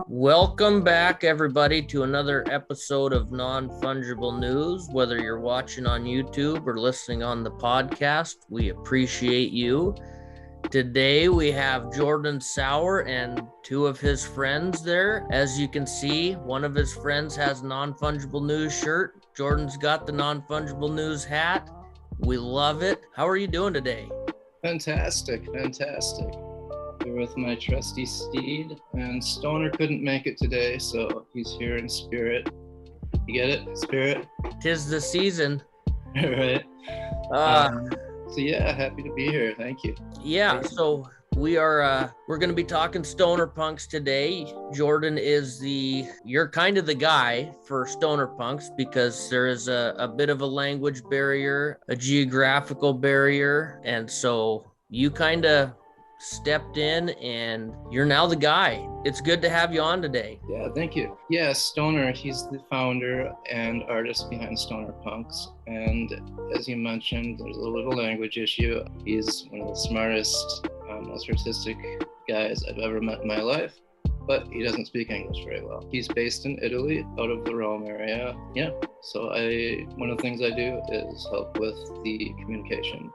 Welcome back, everybody, to another episode of Non-Fungible News. Whether you're watching on YouTube or listening on the podcast, we appreciate you. Today, we have Jordan Sauer and two of his friends there. As you can see, one of his friends has Non-Fungible News shirt. Jordan's got the Non-Fungible News hat. We love it. How are you doing today? Fantastic. Here with my trusty steed, and Stoner couldn't make it today, so he's here in spirit. You get it? Spirit? 'Tis the season. Right. So yeah, happy to be here. Thank you. Yeah, so we're going to be talking stoner punks today. Jordan you're kind of the guy for stoner punks because there is a bit of a language barrier, a geographical barrier, and so you kind of stepped in and you're now the guy. It's good to have you on today. Yeah, thank you. Yeah, Stoner, he's the founder and artist behind Stoner Punks. And as you mentioned, there's a little bit of a language issue. He's one of the smartest, most artistic guys I've ever met in my life, but he doesn't speak English very well. He's based in Italy, out of the Rome area. Yeah, so one of the things I do is help with the communication,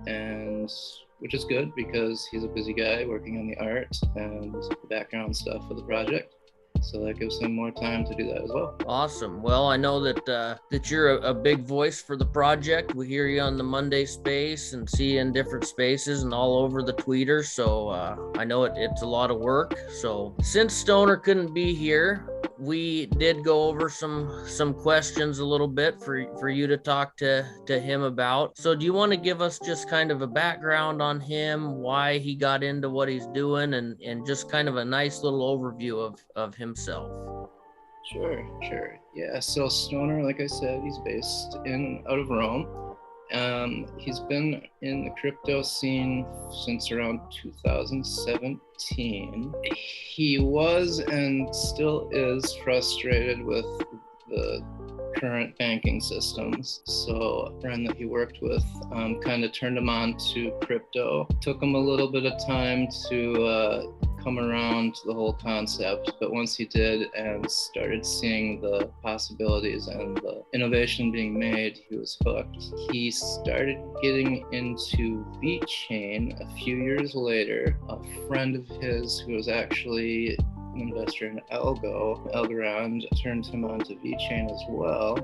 and which is good because he's a busy guy working on the art and the background stuff for the project. So that gives him more time to do that as well. Awesome. Well, I know that you're a big voice for the project. We hear you on the Monday space and see you in different spaces and all over the Twitter. So I know it's a lot of work. So since Stoner couldn't be here, we did go over some questions a little bit for you to talk to him about. So do you want to give us just kind of a background on him, why he got into what he's doing, and just kind of a nice little overview of himself? Sure. Yeah, so Stoner, like I said, he's based out of Rome. He's been in the crypto scene since around 2017. He was and still is frustrated with the current banking systems. So a friend that he worked with kind of turned him on to crypto. Took him a little bit of time to come around to the whole concept, but once he did and started seeing the possibilities and the innovation being made, he was hooked. He started getting into VeChain a few years later. A friend of his who was actually an investor in Algorand, turned him on to VeChain as well.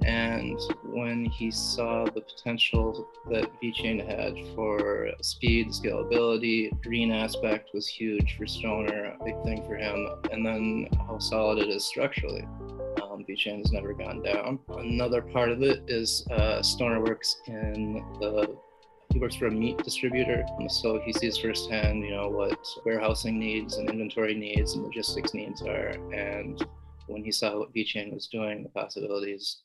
And when he saw the potential that VeChain had for speed, scalability, green aspect was huge for Stoner, a big thing for him, and then how solid it is structurally. VeChain has never gone down. Another part of it is Stoner works he works for a meat distributor, so he sees firsthand, what warehousing needs and inventory needs and logistics needs are. And when he saw what VeChain was doing, the possibilities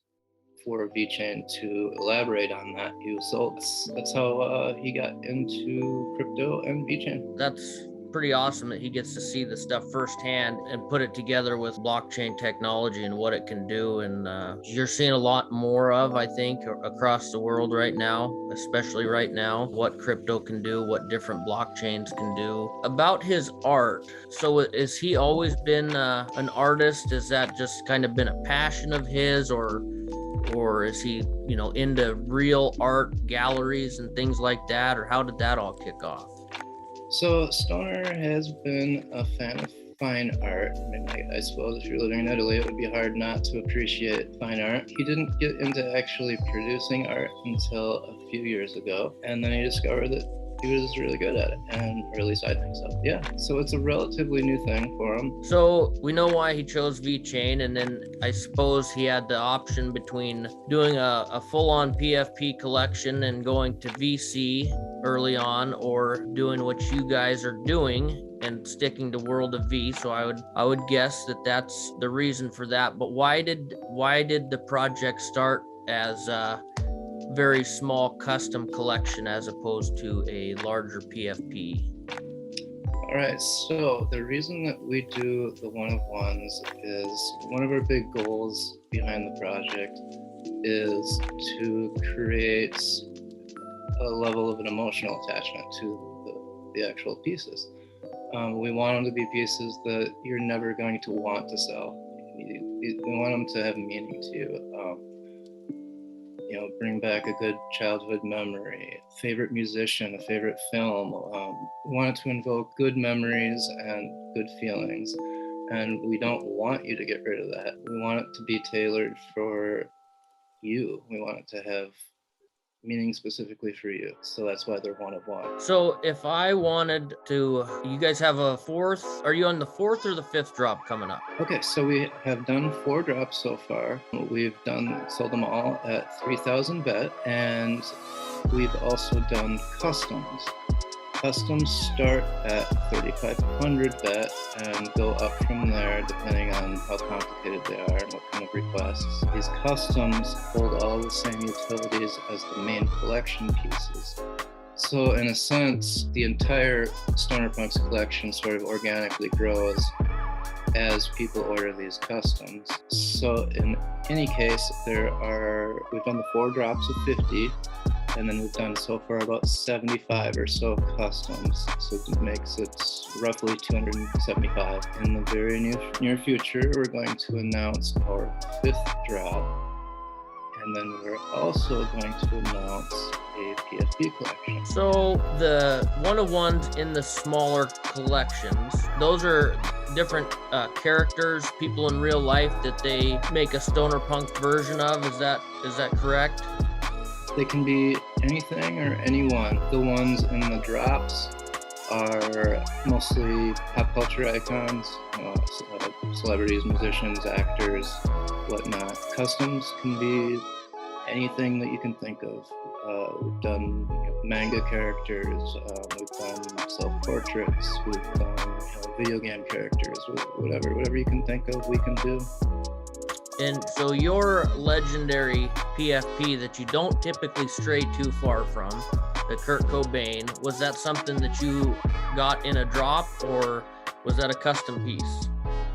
for VeChain to elaborate on that, he was sold. That's how he got into crypto and VeChain. That's pretty awesome that he gets to see the stuff firsthand and put it together with blockchain technology and what it can do. And you're seeing a lot more of, I think, across the world right now, especially right now, what crypto can do, what different blockchains can do. About his art, so has he always been an artist? Has that just kind of been a passion of his, or is he, into real art galleries and things like that, or how did that all kick off? So Stoner has been a fan of fine art. I mean, I suppose if you're living in Italy, it would be hard not to appreciate fine art. He didn't get into actually producing art until a few years ago, and then he discovered that he was really good at it, or at least I think so. Yeah, so it's a relatively new thing for him. So we know why he chose VeChain, and then I suppose he had the option between doing a full-on PFP collection and going to VC early on, or doing what you guys are doing and sticking to World of V. So I would guess that that's the reason for that. But why did the project start as a very small custom collection as opposed to a larger PFP? All right, so the reason that we do the one-of-ones is one of our big goals behind the project is to create a level of an emotional attachment to the actual pieces. We want them to be pieces that you're never going to want to sell. We want them to have meaning to you. Bring back a good childhood memory, favorite musician, a favorite film. We want it to invoke good memories and good feelings. And we don't want you to get rid of that. We want it to be tailored for you. We want it to have meaning specifically for you. So that's why they're one of one. So if I wanted to, you guys have a fourth, are you on the fourth or the fifth drop coming up? Okay, so we have done 4 drops so far. We've sold them all at 3,000 VET, and we've also done customs. Customs start at 3,500 VET and go up from there depending on how complicated they are and what kind of requests. These customs hold all the same utilities as the main collection pieces. So in a sense, the entire Stoner Punks collection sort of organically grows as people order these customs. So in any case, we've done the 4 drops of 50, and then we've done so far about 75 or so customs. So it makes it roughly 275. In the very near future, we're going to announce our 5th drop. And then we're also going to announce a PFP collection. So the one-of-ones in the smaller collections, those are different characters, people in real life that they make a stoner punk version of. Is that correct? They can be anything or anyone. The ones in the drops are mostly pop culture icons, celebrities, musicians, actors, whatnot. Customs can be anything that you can think of. We've done manga characters, we've done self-portraits, we've done video game characters, whatever you can think of, we can do. And so your legendary PFP that you don't typically stray too far from, the Kurt Cobain, was that something that you got in a drop, or was that a custom piece?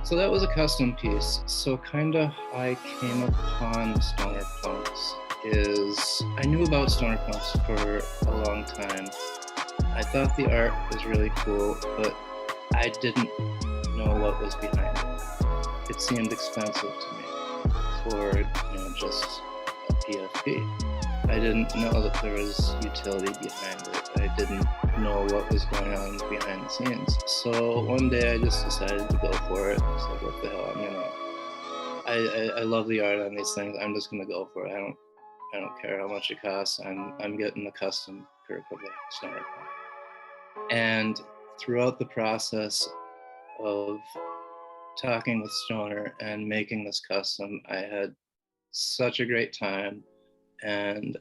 So that was a custom piece. So kind of how I came upon Stoner Punks is I knew about Stoner Punks for a long time. I thought the art was really cool, but I didn't know what was behind it. It seemed expensive to me for just a PFP. I didn't know that there was utility behind it. I didn't know what was going on behind the scenes. So one day I just decided to go for it. I said, what the hell, I love the art on these things. I'm just gonna go for it. I don't care how much it costs. I'm getting the custom Kurt Cobain Stoner Punk. And throughout the process of talking with Stoner and making this custom, I had such a great time, and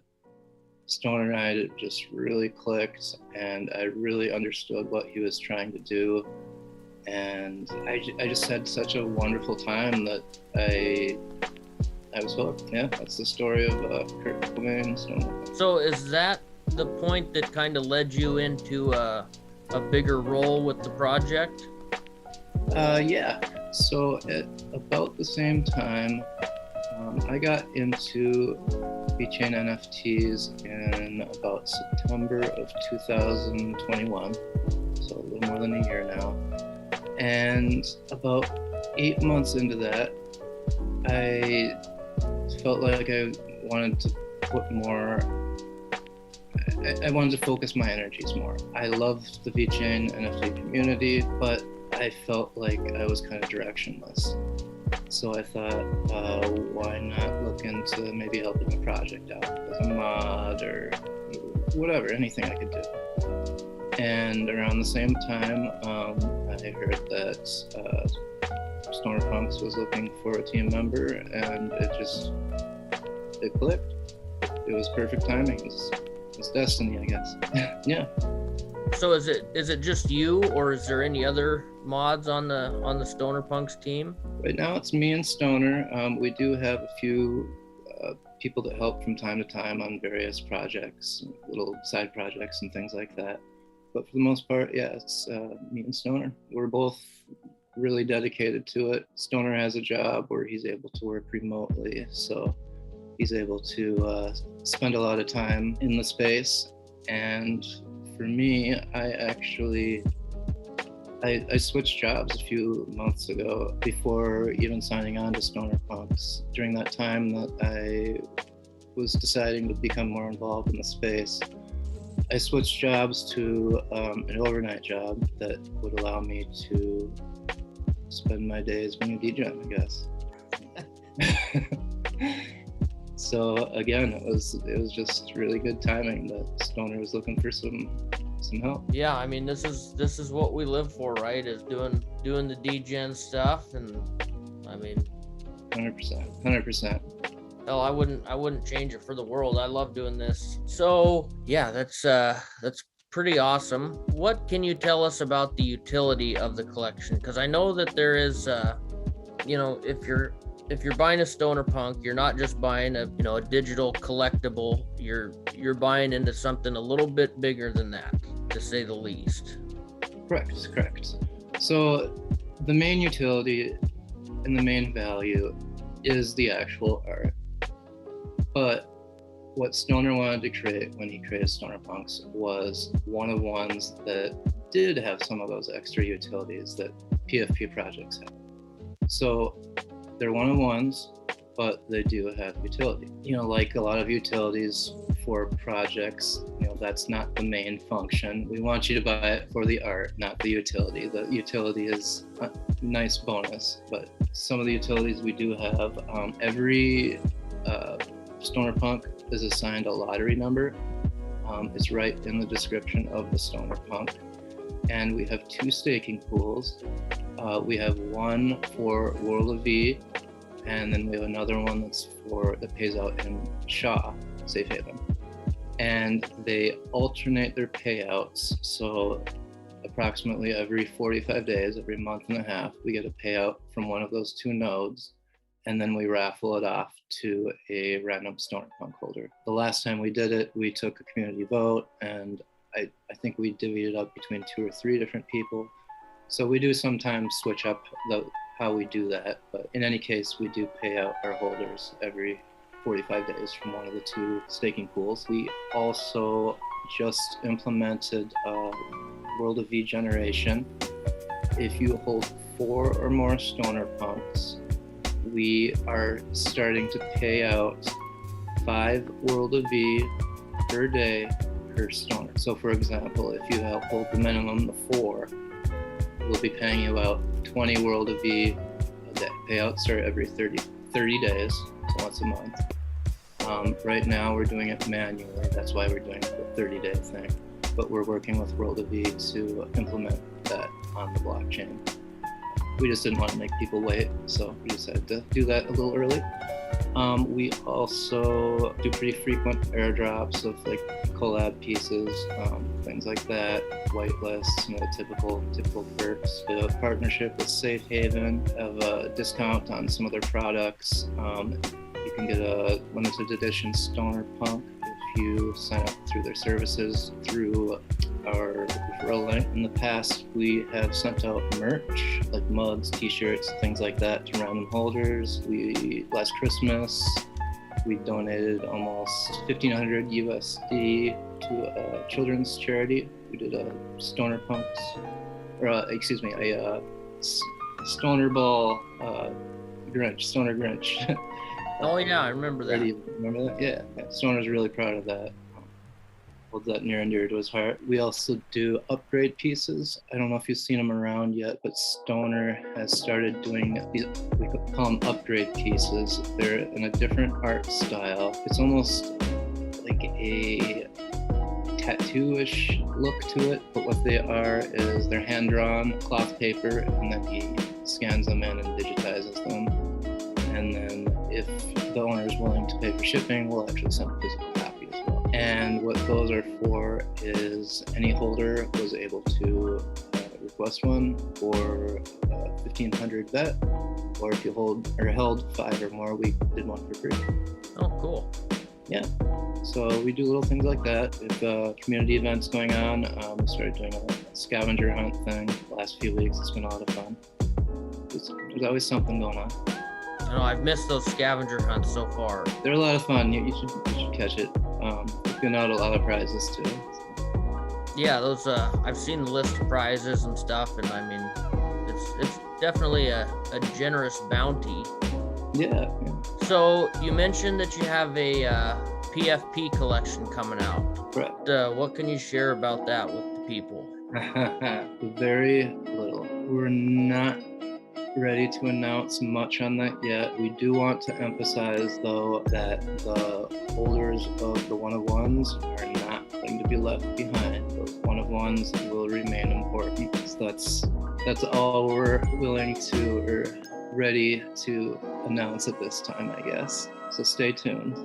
Stoner and I just really clicked, and I really understood what he was trying to do, and I just had such a wonderful time that I was hooked. Yeah, that's the story of Kurt Cobain. So is that the point that kind of led you into a bigger role with the project? Yeah. So at about the same time, I got into Vechain NFTs in about September of 2021, so a little more than a year now. And about 8 months into that, I felt like I wanted to put more, I wanted to focus my energies more. I loved the Vechain NFT community, but I felt like I was kind of directionless. So I thought, why not look into maybe helping the project out as a mod or whatever, anything I could do. And around the same time, I heard that Stoner Punks was looking for a team member, and it clicked. It was perfect timing. It's destiny, I guess. Yeah. So is it just you, or is there any other mods on the Stoner Punks team? Right now it's me and Stoner. We do have a few people that help from time to time on various projects, little side projects and things like that. But for the most part, yeah, it's me and Stoner. We're both really dedicated to it. Stoner has a job where he's able to work remotely, so he's able to spend a lot of time in the space. And for me, I switched jobs a few months ago before even signing on to Stoner Punks. During that time that I was deciding to become more involved in the space, I switched jobs to an overnight job that would allow me to spend my days being a DJ, I guess. So again, it was just really good timing that Stoner was looking for some help. Yeah, I mean, this is what we live for, right? Is doing the DGen stuff, and I mean, 100%. Hell, I wouldn't change it for the world. I love doing this. So yeah, that's pretty awesome. What can you tell us about the utility of the collection? Because I know that there is, if you're buying a Stoner Punk, you're not just buying a digital collectible. You're buying into something a little bit bigger than that, to say the least. Correct. So the main utility and the main value is the actual art. But what Stoner wanted to create when he created Stoner Punks was one-of-ones that did have some of those extra utilities that PFP projects have. So they're one-of-ones, but they do have utility. Like a lot of utilities for projects, that's not the main function. We want you to buy it for the art, not the utility. The utility is a nice bonus, but some of the utilities we do have, every Stoner Punk is assigned a lottery number. It's right in the description of the Stoner Punk. And we have 2 staking pools. We have one for World of V, and then we have another one that pays out in Shaw, Safe Haven. And they alternate their payouts. So approximately every 45 days, every month and a half, we get a payout from one of those 2 nodes, and then we raffle it off to a random Stoner Punk holder. The last time we did it, we took a community vote, and I think we divvied it up between 2 or 3 different people. So we do sometimes switch up how we do that, but in any case, we do pay out our holders every 45 days from one of the 2 staking pools. We also just implemented World of V generation. If you hold 4 or more Stoner Punks, we are starting to pay out 5 World of V per day per Stoner. So for example, if you hold the minimum of 4, we'll be paying you out 20 World of V a day. Payouts start every 30 days, so once a month. Right now we're doing it manually. That's why we're doing the 30-day thing. But we're working with World of V to implement that on the blockchain. We just didn't want to make people wait, so we decided to do that a little early. We also do pretty frequent airdrops of like collab pieces, things like that, whitelists, typical perks. We have a partnership with Safe Haven, have a discount on some of their products. You can get a limited edition Stoner Punk if you sign up through their services through our referral link. In the past, we have sent out merch like mugs, t-shirts, things like that to random holders. Last Christmas, we donated almost $1,500 USD to a children's charity. We did a Stoner Punks, a Stoner Ball Grinch, Stoner Grinch. Oh yeah, I remember that. Remember that? Yeah. Stoner's really proud of that. Holds that near and dear to his heart. We also do upgrade pieces. I don't know if you've seen them around yet, but Stoner has started doing these, we could call them upgrade pieces. They're in a different art style. It's almost like a tattoo-ish look to it, but what they are is they're hand-drawn cloth paper, and then he scans them in and digitizes them. And then if the owner is willing to pay for shipping, we'll actually send a physical copy as well. And what those are for is any holder was able to request one for 1,500 vet, or if you held 5 or more, we did one for free. Oh, cool. Yeah. So we do little things like that. If community events going on, we started doing a scavenger hunt thing the last few weeks. It's been a lot of fun. There's always something going on. I know I've missed those scavenger hunts so far. They're a lot of fun. You should catch it. We've given out a lot of prizes too. Yeah, those I've seen the list of prizes and stuff, and I mean, it's definitely a generous bounty. Yeah. So you mentioned that you have a PFP collection coming out. Correct. What can you share about that with the people? Very little. We're not ready to announce much on that yet. We do want to emphasize, though, that the holders of the one-of-ones are not going to be left behind. Those one-of-ones will remain important. So that's all we're willing to or ready to announce at this time, I guess. So stay tuned.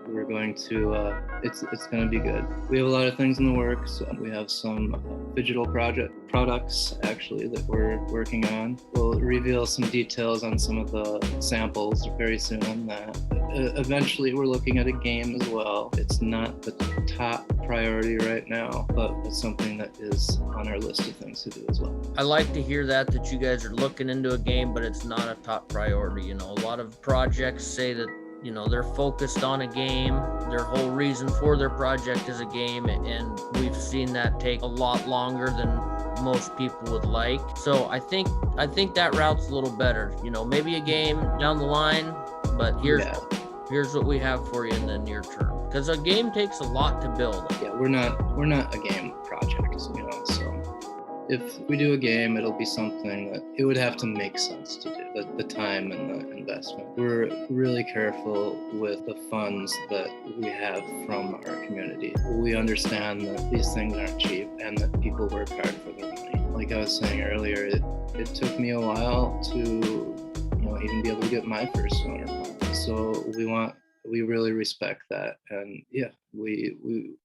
We're going to, it's going to be good. We have a lot of things in the works. We have some digital products actually that we're working on. We'll reveal some details on some of the samples very soon on that. Eventually we're looking at a game as well. It's not the top priority right now, but it's something that is on our list of things to do as well. I like to hear that you guys are looking into a game, but it's not a top priority. You know, a lot of projects say that, you know, they're focused on a game. Their whole reason for their project is a game, and we've seen that take a lot longer than most people would like. So I think that route's a little better. You know, maybe a game down the line, but here's what we have for you in the near term. Because a game takes a lot to build. Yeah, we're not a game project, you know, so if we do a game, it'll be something that it would have to make sense to do, the time and the investment. We're really careful with the funds that we have from our community. We understand that these things aren't cheap and that people work hard for their money. Like I was saying earlier, it took me a while to, you know, even be able to get my first Stoner Punk. So we really respect that, and yeah, we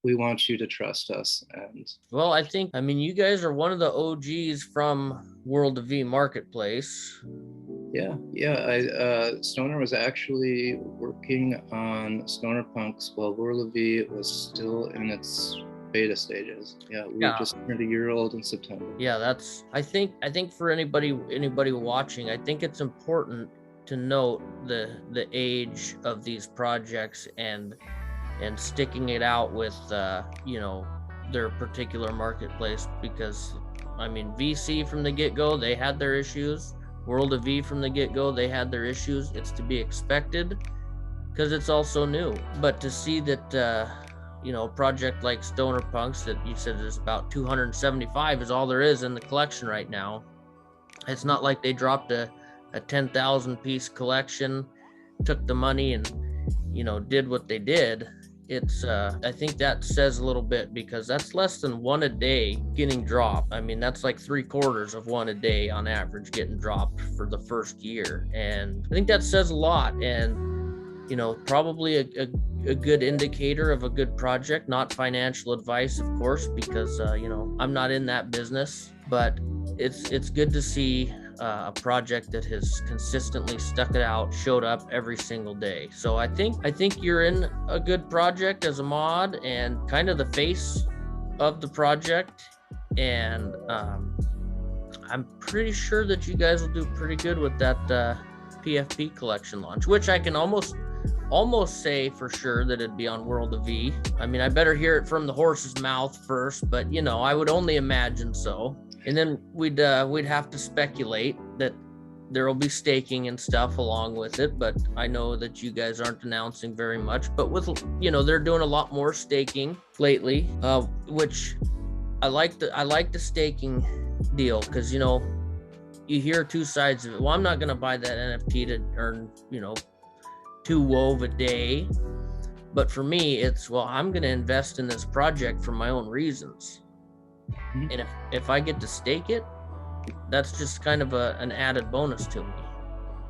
want you to trust us. And well, I mean, you guys are one of the OGs from World of V Marketplace. Yeah. Stoner was actually working on Stoner Punks while World of V was still in its beta stages. We just turned a year old in September. Yeah, that's I think for anybody watching, I think it's important to note the age of these projects and sticking it out with you know, their particular marketplace, because I mean, VC from the get-go, they had their issues. World of V from the get-go, they had their issues. It's to be expected because it's also new. But to see that you know, a project like Stoner Punks that you said is about 275 is all there is in the collection right now. It's not like they dropped a 10,000 piece collection, took the money and, you know, did what they did. It's I think that says a little bit, because that's less than one a day getting dropped. I mean, that's like 3/4 of one a day on average getting dropped for the first year. And I think that says a lot, and, you know, probably a good indicator of a good project. Not financial advice, of course, because you know, I'm not in that business, but it's good to see a project that has consistently stuck it out, showed up every single day. So I think you're in a good project as a mod and kind of the face of the project. And I'm pretty sure that you guys will do pretty good with that PFP collection launch, which I can almost say for sure that it'd be on World of V. I mean, I better hear it from the horse's mouth first, but, you know, I would only imagine so. And then we'd have to speculate that there will be staking and stuff along with it, but I know that you guys aren't announcing very much. But with, you know, they're doing a lot more staking lately, which I like the staking deal, because, you know, you hear two sides of it. Well, I'm not going to buy that NFT to earn, you know, 2 wove a day. But for me, it's, well, I'm going to invest in this project for my own reasons. And if I get to stake it, that's just kind of an added bonus to me.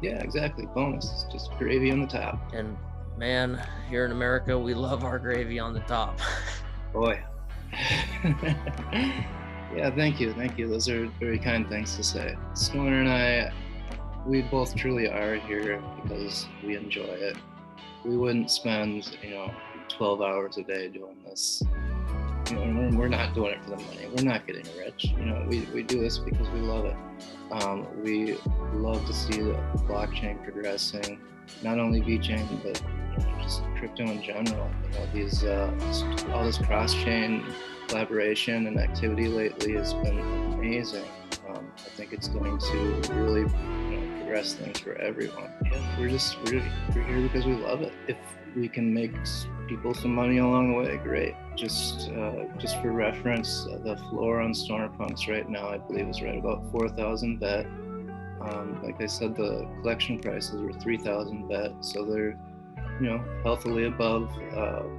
Yeah, exactly. Bonus. It's just gravy on the top. And man, here in America, we love our gravy on the top. Boy. Yeah, thank you. Those are very kind things to say. Stoner and I, we both truly are here because we enjoy it. We wouldn't spend, you know, 12 hours a day doing this we're not doing it for the money. We're not getting rich. We do this because we love it. We love to see the blockchain progressing, not only VeChain, but just crypto in general. These all this cross-chain collaboration and activity lately has been amazing. I think it's going to really progress things for everyone. Yeah, we're here because we love it. If we can make people some money along the way, great. Just for reference, the floor on Stonerpunks right now, I believe, is right about 4,000 VET. Like I said, the collection prices were 3,000 VET, so they're healthily above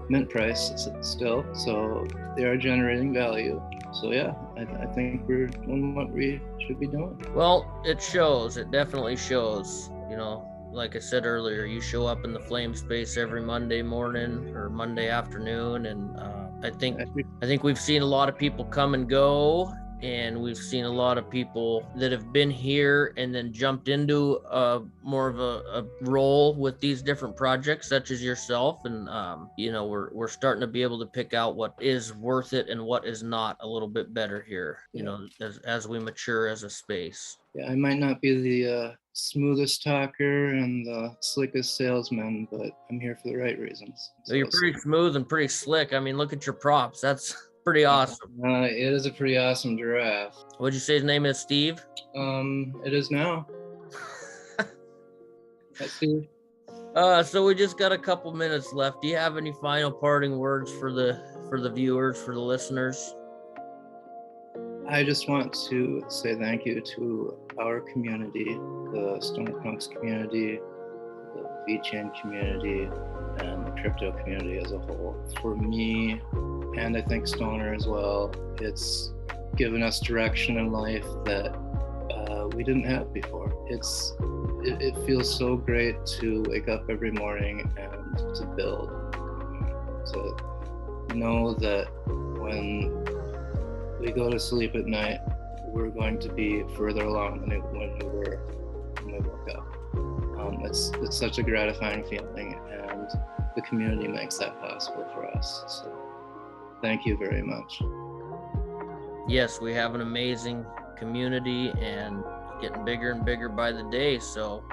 mint price still. So they are generating value. So yeah, I think we're doing what we should be doing. Well, it shows. It definitely shows. Like I said earlier, you show up in the flame space every Monday morning or Monday afternoon, and I think we've seen a lot of people come and go, and we've seen a lot of people that have been here and then jumped into more of a role with these different projects, such as yourself. And we're starting to be able to pick out what is worth it and what is not a little bit better here. As we mature as a space. Yeah, I might not be the smoothest talker and the slickest salesman, but I'm here for the right reasons. So you're pretty smooth and pretty slick. I mean, look at your props. That's pretty awesome. It is a pretty awesome giraffe. What'd you say his name is, Steve? It is now. That's Steve. So we just got a couple minutes left. Do you have any final parting words for the viewers, for the listeners? I just want to say thank you to our community, the Stonerpunks community, the VeChain community, and the crypto community as a whole. For me, and I think Stoner as well, it's given us direction in life that we didn't have before. It feels so great to wake up every morning and to build, to know that when we go to sleep at night, we're going to be further along than when we woke up. It's such a gratifying feeling, and the community makes that possible for us. So thank you very much. Yes, we have an amazing community and getting bigger and bigger by the day. So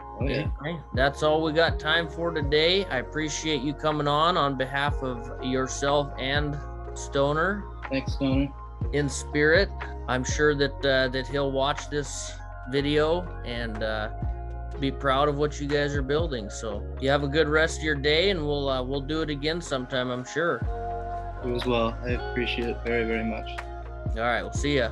that's all we got time for today. I appreciate you coming on behalf of yourself and Stoner. Thanks, Stoner. In spirit, I'm sure that he'll watch this video and be proud of what you guys are building. So you have a good rest of your day, and we'll do it again sometime, I'm sure. You as well. I appreciate it very, very much. All right, we'll see ya.